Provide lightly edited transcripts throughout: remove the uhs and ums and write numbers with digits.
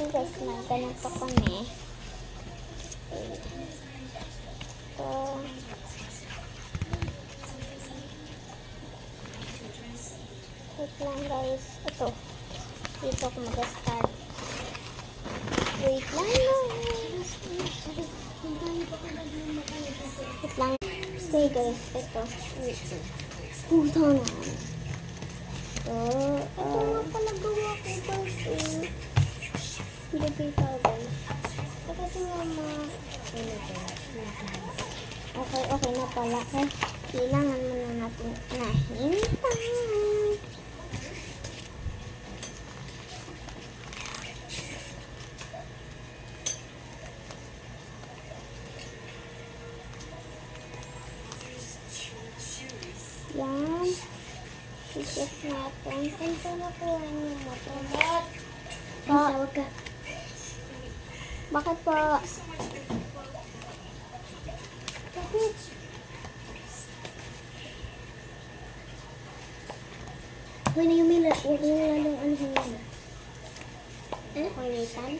Okay guys, na ganito kami. Ito. Wait lang guys. Ito. Dito ako mag-start. Wait lang guys. Wait lang. Okay guys, ito. Puto na. Ito nga pala gawa ko guys. Hindi kita guys. Kasi mama. Okay na pala. Kailangan muna natin nahintay. Yan. I-check natin. Kung saan nakuha niyo mo ito? Tawag ka. Bakit po? Bakit? Huwag na yung mila. Huwag na lalong ano yun. Kulitan?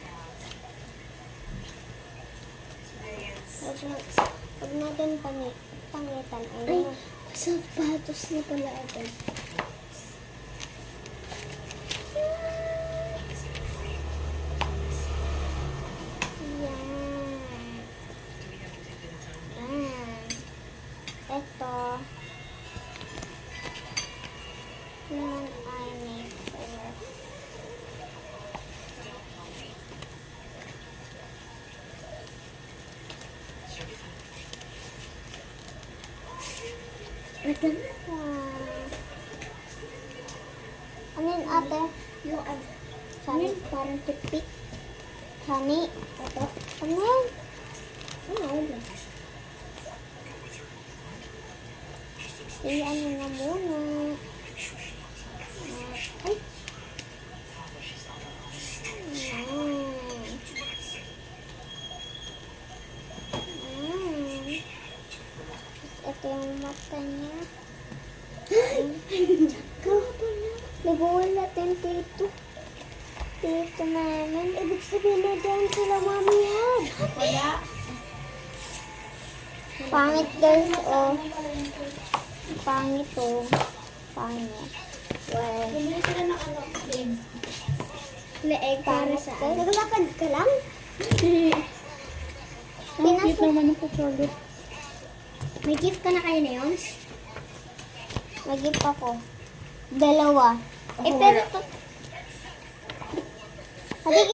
Huwag natin pangitan. Ay, sapatos na pala agad. Ito. Naman ay may color. Ito. Ano yun ate? Yung ano. Sani? Parang toothpick. Sani? Ito. Ano yun? Ano? Ano na muna. Ay! Ito yung mata niya. Nag-uwal natin dito. Dito namin. Ibig sabihin na dyan sila mamihad. Wala. Pangit guys, oh. Pangit, oh. Pangit. Well, Bumili sila ng ano, egg. Leeg para sa guys. Naglakad ka lang? Pinas naman ako, Charlotte. May gift ka na kayo na yun? Nag-gift ako. 2. Ako Pero wala. Hadi,